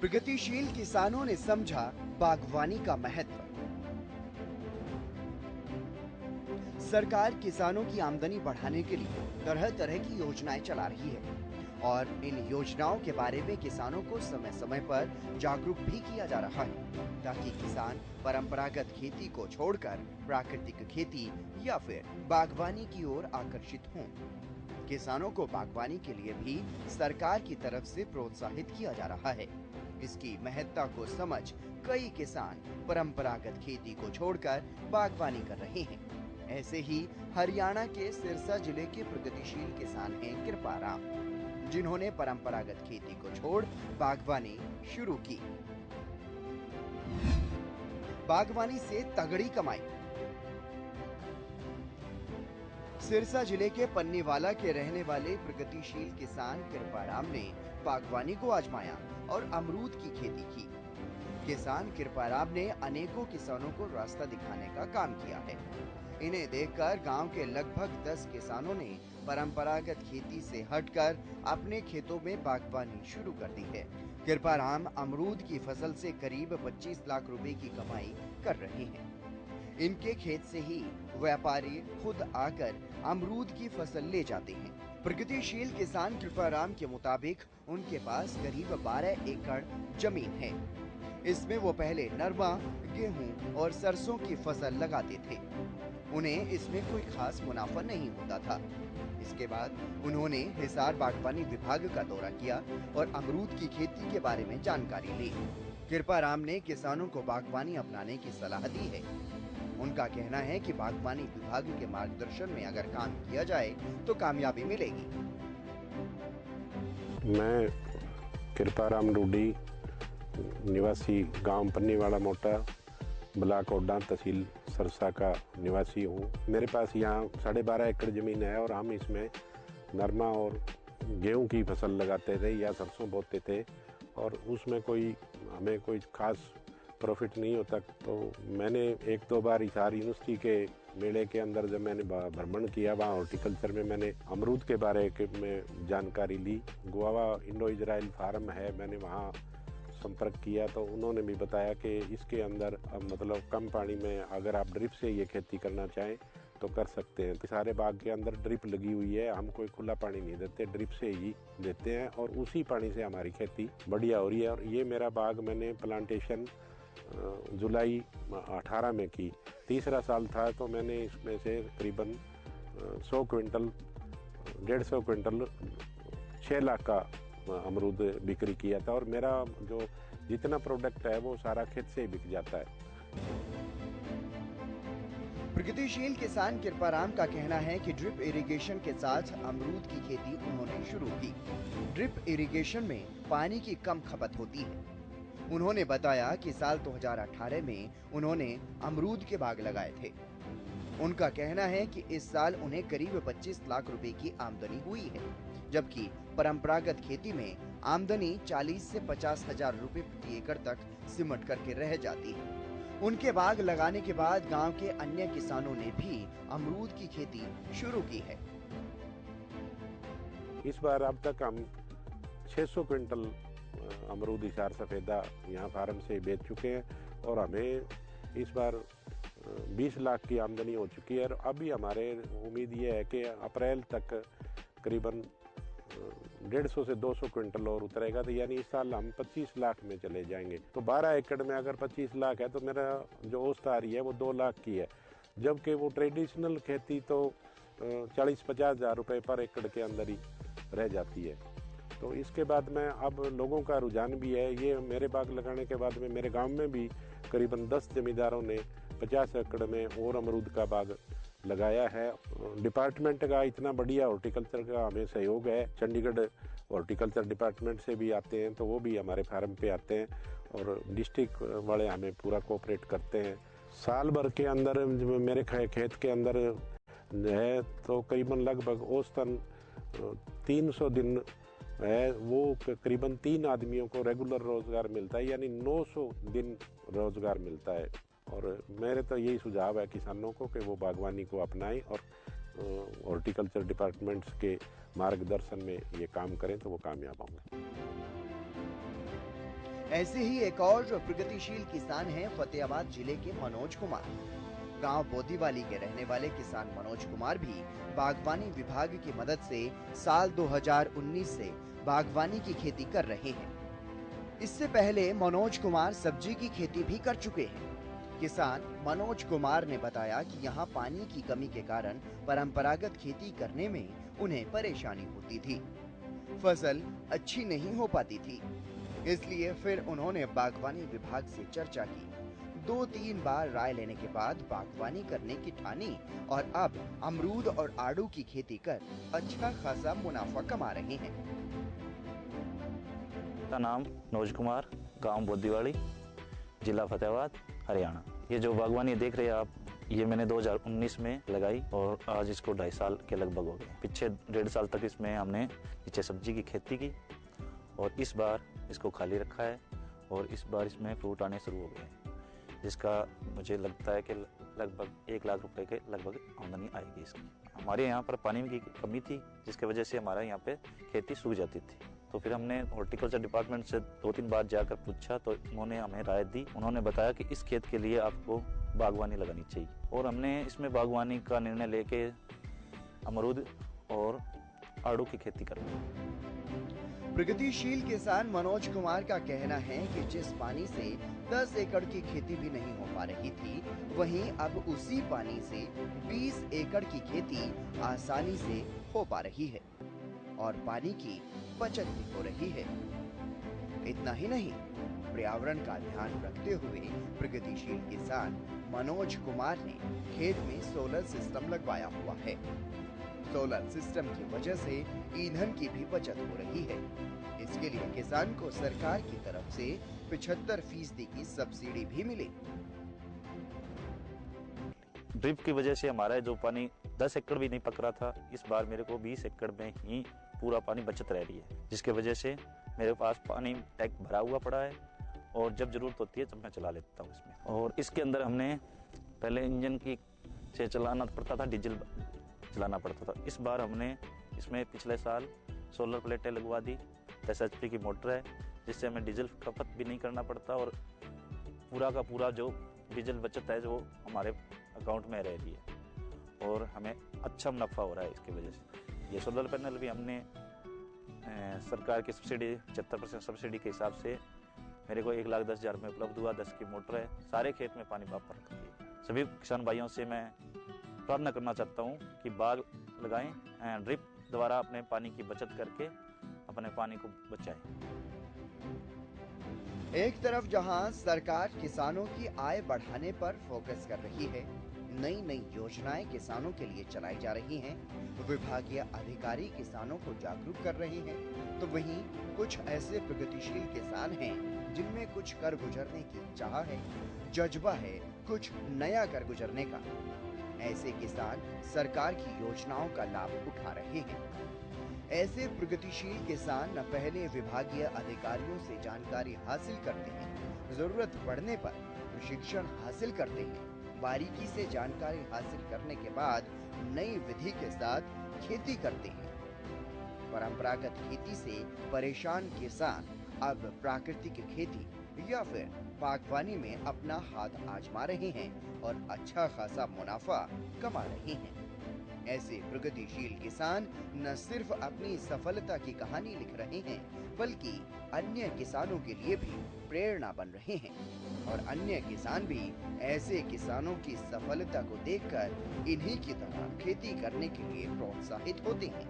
प्रगतिशील किसानों ने समझा बागवानी का महत्व। सरकार किसानों की आमदनी बढ़ाने के लिए तरह तरह की योजनाएं चला रही है और इन योजनाओं के बारे में किसानों को समय समय पर जागरूक भी किया जा रहा है ताकि किसान परंपरागत खेती को छोड़कर प्राकृतिक खेती या फिर बागवानी की ओर आकर्षित हों। किसानों को बागवानी के लिए भी सरकार की तरफ से प्रोत्साहित किया जा रहा है। इसकी महत्ता को समझ कई किसान परंपरागत खेती को छोड़कर बागवानी कर रहे हैं। ऐसे ही हरियाणा के सिरसा जिले के प्रगतिशील किसान हैं कृपाराम, जिन्होंने परंपरागत खेती को छोड़ बागवानी शुरू की। बागवानी से तगड़ी कमाई। सिरसा जिले के पन्नीवाला के रहने वाले प्रगतिशील किसान कृपाराम ने बागवानी को आजमाया और अमरूद की खेती की। किसान कृपाराम ने अनेकों किसानों को रास्ता दिखाने का काम किया है। इन्हें देखकर गांव के लगभग 10 किसानों ने परंपरागत खेती से हटकर अपने खेतों में बागवानी शुरू कर दी है। कृपाराम अमरूद की फसल से करीब 25 लाख रुपए की कमाई कर रहे हैं। इनके खेत से ही व्यापारी खुद आकर अमरूद की फसल ले जाते हैं। प्रगतिशील किसान कृपाराम के मुताबिक उनके पास करीब 12 एकड़ जमीन है। इसमें वो पहले नरमा, गेहूं और सरसों की फसल लगाते थे। उन्हें इसमें कोई खास मुनाफा नहीं होता था। इसके बाद उन्होंने हिसार बागवानी विभाग का दौरा किया और अमरूद की खेती के बारे में जानकारी ली। कृपाराम ने किसानों को बागवानी अपनाने की सलाह दी है। उनका कहना है कि बागवानी विभाग के मार्गदर्शन में अगर काम किया जाए तो कामयाबी मिलेगी। मैं कृपाराम रूडी, निवासी गांव पन्नीवाला मोटा, ब्लॉक ओडा, तहसील सरसा का निवासी हूँ। मेरे पास यहाँ 12.5 एकड़ ज़मीन है और हम इसमें नरमा और गेहूं की फसल लगाते थे या सरसों बोते थे और उसमें हमें कोई ख़ास प्रॉफिट नहीं होता। तो मैंने 1-2 बार हिसार यूनिवर्सिटी के मेले के अंदर जब मैंने भ्रमण किया, वहाँ हॉर्टिकल्चर में मैंने अमरूद के बारे में जानकारी ली। गोवा इंडो इजराइल फार्म है, मैंने वहाँ संपर्क किया तो उन्होंने भी बताया कि इसके अंदर मतलब कम पानी में अगर आप ड्रिप से ये खेती करना चाहें तो कर सकते हैं। तो सारे बाग के अंदर ड्रिप लगी हुई है, हम कोई खुला पानी नहीं देते, ड्रिप से ही देते हैं और उसी पानी से हमारी खेती बढ़िया हो रही है। और ये मेरा बाग मैंने प्लांटेशन जुलाई 18 में की, तीसरा साल था, तो मैंने इसमें से करीबन 100 क्विंटल 150 क्विंटल 6 लाख का अमरूद बिक्री किया था और मेरा जो जितना प्रोडक्ट है वो सारा खेत से ही बिक जाता है। प्रगतिशील किसान कृपाराम का कहना है कि ड्रिप इरिगेशन के साथ अमरूद की खेती उन्होंने शुरू की। ड्रिप इरिगेशन में पानी की कम खपत होती है। उन्होंने बताया कि साल 2018 में उन्होंने अमरूद के बाग लगाए थे। उनका कहना है कि इस साल उन्हें करीब 25 लाख रुपए की आमदनी हुई है, जबकि परंपरागत खेती में आमदनी 40 से 50 हजार रुपए प्रति एकड़ तक सिमट करके रह जाती है। उनके बाग लगाने के बाद गांव के अन्य किसानों ने भी अमरूद की खेती शुरू की है। इस बार अब तक हम 600 क्विंटल अमरूद हिसार सफ़ेदा यहाँ फार्म से बेच चुके हैं और हमें इस बार 20 लाख की आमदनी हो चुकी है। और अभी हमारे उम्मीद ये है कि अप्रैल तक करीबन 150 से 200 क्विंटल और उतरेगा, तो यानी इस साल हम 25 लाख में चले जाएंगे। तो 12 एकड़ में अगर 25 लाख है तो मेरा जो औसत आ रही है वो 2 लाख की है, जबकि वो ट्रेडिशनल खेती तो 40-50 हज़ार रुपये पर एकड़ के अंदर ही रह जाती है। तो इसके बाद में अब लोगों का रुझान भी है, ये मेरे बाग लगाने के बाद में मेरे गांव में भी करीबन 10 जमींदारों ने 50 एकड़ में और अमरूद का बाग लगाया है। डिपार्टमेंट का इतना बढ़िया हॉर्टिकल्चर का हमें सहयोग है, चंडीगढ़ हॉर्टिकल्चर डिपार्टमेंट से भी आते हैं तो वो भी हमारे फार्म पे आते हैं और डिस्ट्रिक्ट वाले हमें पूरा कोऑपरेट करते हैं। साल भर के अंदर मेरे खेत के अंदर है तो करीबन लगभग औसतन 300 दिन है, वो करीबन 3 आदमियों को रेगुलर रोजगार मिलता है, यानी 900 दिन रोजगार मिलता है। और मेरे तो यही सुझाव है किसानों को कि वो बागवानी को अपनाएं और हॉर्टिकल्चर डिपार्टमेंट्स के मार्गदर्शन में ये काम करें तो वो कामयाब होंगे। ऐसे ही एक और प्रगतिशील किसान हैं फतेहाबाद जिले के मनोज कुमार। गांव बोदीवाली के रहने वाले किसान मनोज कुमार भी बागवानी विभाग की मदद से साल 2019 से बागवानी की खेती कर रहे हैं। इससे पहले मनोज कुमार सब्जी की खेती भी कर चुके हैं। किसान मनोज कुमार ने बताया कि यहाँ पानी की कमी के कारण परंपरागत खेती करने में उन्हें परेशानी होती थी, फसल अच्छी नहीं हो पाती थी। इसलिए फिर उन्होंने बागवानी विभाग से चर्चा की। 2-3 बार राय लेने के बाद बागवानी करने की ठानी और अब अमरूद और आड़ू की खेती कर अच्छा खासा मुनाफा कमा रहे हैं। का नाम मनोज कुमार, गांव बोदीवाली, जिला फतेहाबाद, हरियाणा। ये जो बागवानी देख रहे हैं आप, ये मैंने 2019 में लगाई और आज इसको 2.5 साल के लगभग हो गए। पीछे 1.5 साल तक इसमें हमने नीचे सब्जी की खेती की और इस बार इसको खाली रखा है और इस बार इसमें फ्रूट आने शुरू हो गए, जिसका मुझे लगता है कि लगभग 1 लाख रुपए के लगभग आमदनी आएगी इसकी। हमारे यहाँ पर पानी की कमी थी, जिसकी वजह से हमारे यहाँ पे खेती सूख जाती थी। तो फिर हमने हॉर्टिकल्चर डिपार्टमेंट से 2-3 बार जाकर पूछा तो उन्होंने हमें राय दी। उन्होंने बताया कि इस खेत के लिए आपको बागवानी लगानी चाहिए और हमने इसमें बागवानी का निर्णय लेके अमरूद और आड़ू की खेती कर दी। प्रगतिशील किसान मनोज कुमार का कहना है कि जिस पानी से 10 एकड़ की खेती भी नहीं हो पा रही थी, वहीं अब उसी पानी से 20 एकड़ की खेती आसानी से हो पा रही है और पानी की बचत भी हो रही है। इतना ही नहीं, पर्यावरण का ध्यान रखते हुए प्रगतिशील किसान मनोज कुमार ने खेत में सोलर सिस्टम लगवाया हुआ है। सोलर सिस्टम की वजह से ईंधन की भी बचत हो रही है। इसके लिए किसान को सरकार की तरफ से 75% की सब्सिडी भी मिली। ड्रिप की वजह से हमारा जो पानी 10 एकड़ भी नहीं पक रहा था, इस बार मेरे को 20 एकड़ में ही पूरा पानी बचत रह रही है, जिसके वजह से मेरे पास पानी टैंक भरा हुआ पड़ा है और जब जरूरत होती है तब मैं चला लेता हूँ इसमें। और इसके अंदर हमने पहले इंजन की से चलाना पड़ता था, डीजल चलाना पड़ता था। इस बार हमने इसमें पिछले साल सोलर प्लेटें लगवा दी। 10 HP की मोटर है, जिससे हमें डीजल खपत भी नहीं करना पड़ता और पूरा का पूरा जो डीजल बचत है जो हमारे अकाउंट में रह रही है और हमें अच्छा मुनाफा हो रहा है इसकी वजह से। ये सोलर पैनल भी हमने सरकार की सब्सिडी 75% सब्सिडी के हिसाब से मेरे को 1,10,000 में उपलब्ध हुआ। 10 की मोटर है, सारे खेत में पानी वापर रखती है। सभी किसान भाइयों से मैं प्रार्थना करना चाहता हूँ कि बाग लगाएं, ड्रिप द्वारा अपने पानी की बचत करके अपने पानी को बचाएं। एक तरफ जहां सरकार किसानों की आय बढ़ाने पर फोकस कर रही है, नई नई योजनाएं किसानों के लिए चलाई जा रही हैं, विभागीय अधिकारी किसानों को जागरूक कर रहे हैं, तो वहीं कुछ ऐसे प्रगतिशील किसान हैं जिनमें कुछ कर गुजरने की चाह है, जज्बा है कुछ नया कर गुजरने का। ऐसे किसान सरकार की योजनाओं का लाभ उठा रहे हैं। ऐसे प्रगतिशील किसान न पहले विभागीय अधिकारियों से जानकारी हासिल करते हैं, जरूरत पड़ने पर प्रशिक्षण हासिल करते हैं। बारीकी से जानकारी हासिल करने के बाद नई विधि के साथ खेती करते हैं। परंपरागत खेती से परेशान किसान अब प्राकृतिक खेती या फिर बागवानी में अपना हाथ आजमा रहे हैं और अच्छा खासा मुनाफा कमा रहे हैं। ऐसे प्रगतिशील किसान न सिर्फ अपनी सफलता की कहानी लिख रहे हैं, बल्कि अन्य किसानों के लिए भी प्रेरणा बन रहे हैं और अन्य किसान भी ऐसे किसानों की सफलता को देखकर इन्हीं की तरह खेती करने के लिए प्रोत्साहित होते हैं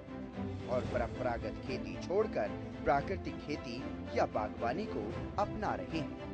और परंपरागत खेती छोड़कर प्राकृतिक खेती या बागवानी को अपना रहे हैं।